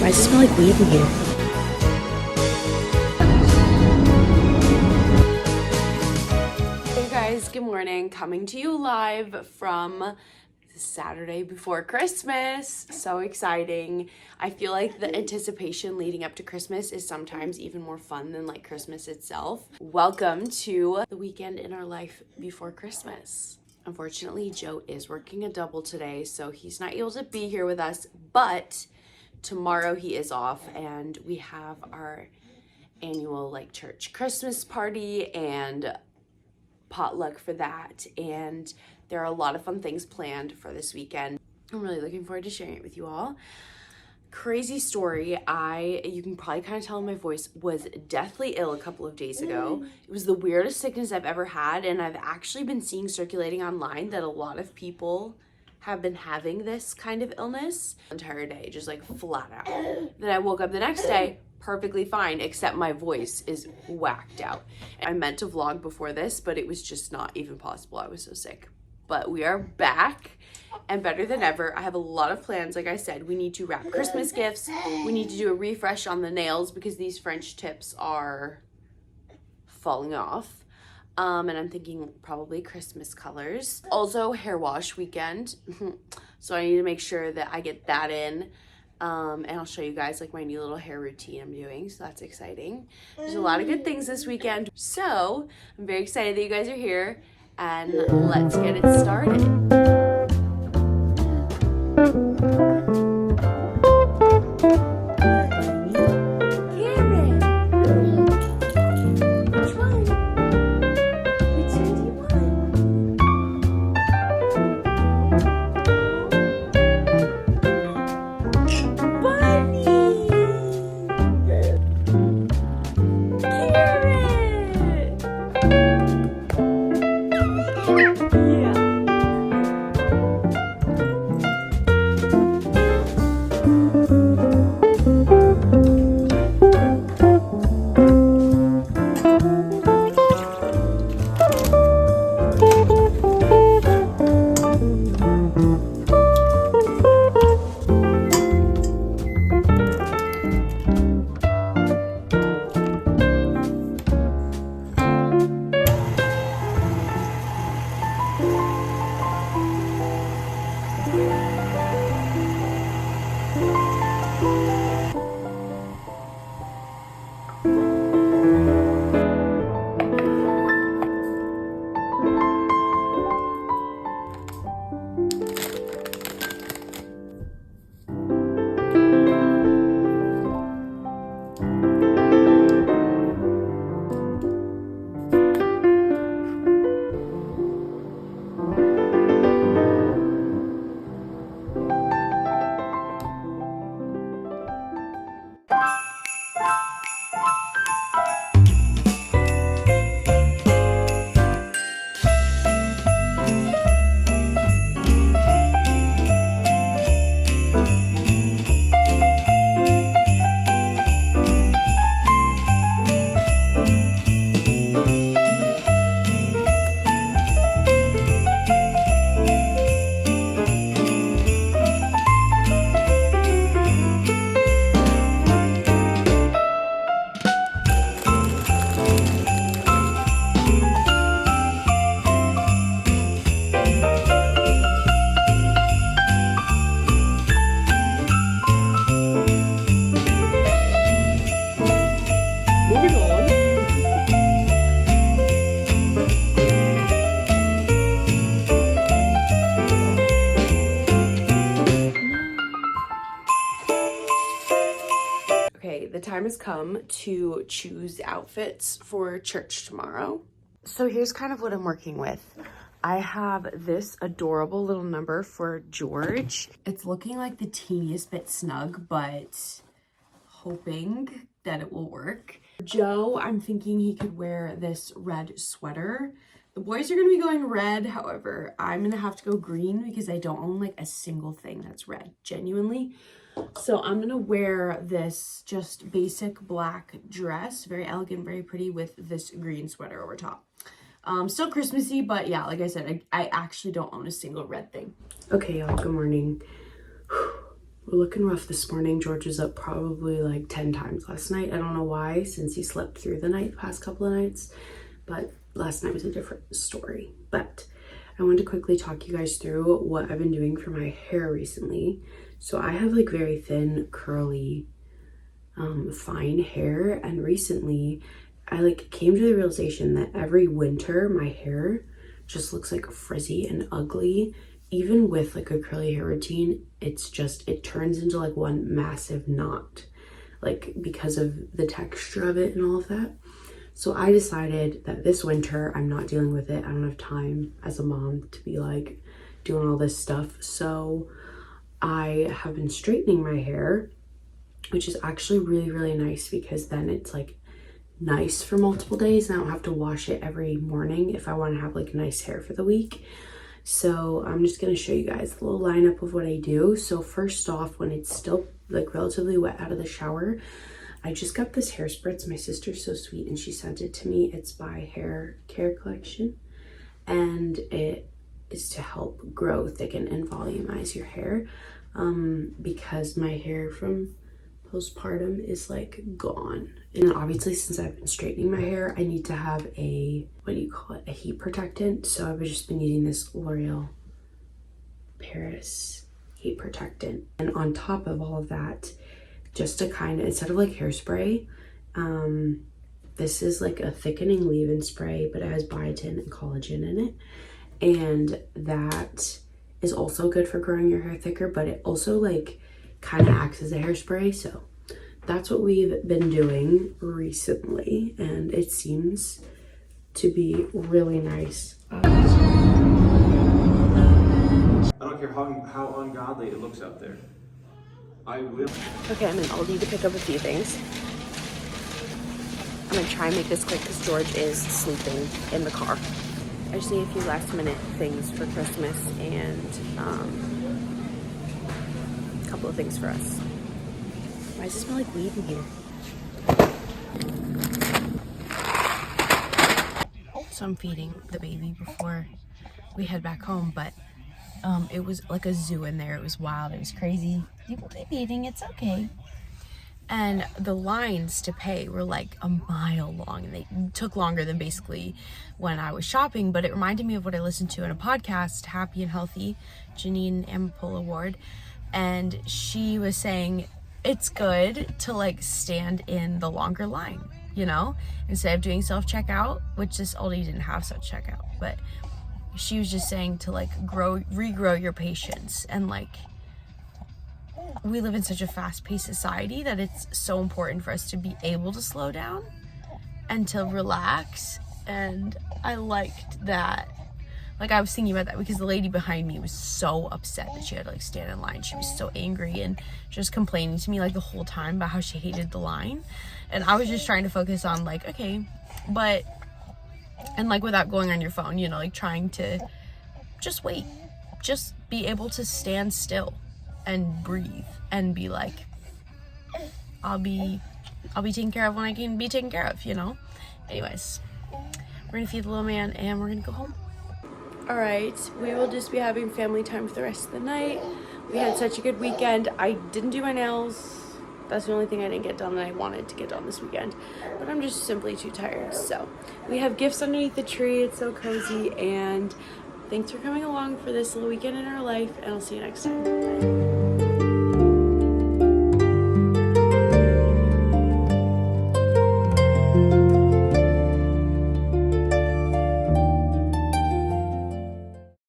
Why does it smell like weed in here? Hey guys, good morning. Coming to you live from Saturday before Christmas. So exciting. I feel like the anticipation leading up to Christmas is sometimes even more fun than like Christmas itself. Welcome to the weekend in our life before Christmas. Unfortunately, Joe is working a double today, so he's not able to be here with us, but tomorrow he is off and we have our annual like church Christmas party and potluck for that, and there are a lot of fun things planned for this weekend. I'm really looking forward to sharing it with you all. Crazy story, you can probably kind of tell in my voice, was deathly ill a couple of days ago. It was the weirdest sickness I've ever had, and I've actually been seeing circulating online that a lot of people have been having this kind of illness the entire day, just like flat out. Then I woke up the next day perfectly fine, except my voice is whacked out. I meant to vlog before this, but it was just not even possible. I was so sick. But we are back and better than ever. I have a lot of plans. Like I said, we need to wrap Christmas gifts. We need to do a refresh on the nails because these French tips are falling off. And I'm thinking probably Christmas colors. Also hair wash weekend. So I need to make sure that I get that in. And I'll show you guys like my new little hair routine I'm doing. So that's exciting. There's a lot of good things this weekend. So I'm very excited that you guys are here, and let's get it started. The time has come to choose outfits for church tomorrow. So here's kind of what I'm working with. I have this adorable little number for George. It's looking like the teeniest bit snug, but hoping that it will work. Joe, I'm thinking he could wear this red sweater. The boys are gonna be going red, however, I'm gonna have to go green because I don't own like a single thing that's red, genuinely. So I'm gonna wear this just basic black dress, very elegant, very pretty, with this green sweater over top. Still Christmassy, but yeah, like I said, I actually don't own a single red thing. Okay, y'all, good morning. We're looking rough this morning. George was up probably like 10 times last night. I don't know why, since he slept through the night the past couple of nights, but last night was a different story. But I wanted to quickly talk you guys through what I've been doing for my hair recently. So I have like very thin, curly, fine hair, and recently I like came to the realization that every winter my hair just looks like frizzy and ugly. Even with like a curly hair routine, it's just, it turns into like one massive knot, like because of the texture of it and all of that. So I decided that this winter I'm not dealing with it. I don't have time as a mom to be like doing all this stuff. So I have been straightening my hair, which is actually really, really nice, because then it's like nice for multiple days and I don't have to wash it every morning if I want to have like nice hair for the week. So I'm just going to show you guys a little lineup of what I do. So first off, when it's still like relatively wet out of the shower, I just got this hair spritz. My sister's so sweet and she sent it to me. It's by Hair Care Collection, and it is to help grow, thicken, and volumize your hair, because my hair from postpartum is like gone. And obviously, since I've been straightening my hair, I need to have a, what do you call it, a heat protectant. So I've just been using this L'Oreal Paris heat protectant. And on top of all of that, just to kind of, instead of like hairspray, this is like a thickening leave-in spray, but it has biotin and collagen in it. And that is also good for growing your hair thicker, but it also like kind of acts as a hairspray. So that's what we've been doing recently, and it seems to be really nice. I don't care how ungodly it looks out there. I will. Okay, I'm in Aldi to pick up a few things. I'm gonna try and make this quick because George is sleeping in the car. I just need a few last minute things for Christmas and a couple of things for us. Why does it smell like weed in here? So I'm feeding the baby before we head back home, but it was like a zoo in there. It was wild. It was crazy. People keep eating. It's okay. And the lines to pay were like a mile long, and they took longer than basically when I was shopping, but it reminded me of what I listened to in a podcast, Happy and Healthy, Janine Amapola Ward, and she was saying it's good to like stand in the longer line, you know, instead of doing self-checkout, which this Aldi didn't have self-checkout, but she was just saying to like regrow your patience. And like, we live in such a fast-paced society that it's so important for us to be able to slow down and to relax. And I liked that. Like, I was thinking about that because the lady behind me was so upset that she had to like stand in line. She was so angry and just complaining to me like the whole time about how she hated the line. And I was just trying to focus on like, okay, but, and like without going on your phone, you know, like trying to just wait, just be able to stand still and breathe and be like, I'll be taken care of when I can be taken care of, you know? Anyways, we're gonna feed the little man and we're gonna go home. All right, we will just be having family time for the rest of the night. We had such a good weekend. I didn't do my nails. That's the only thing I didn't get done that I wanted to get done this weekend, but I'm just simply too tired. So we have gifts underneath the tree. It's so cozy, and thanks for coming along for this little weekend in our life, and I'll see you next time. Bye.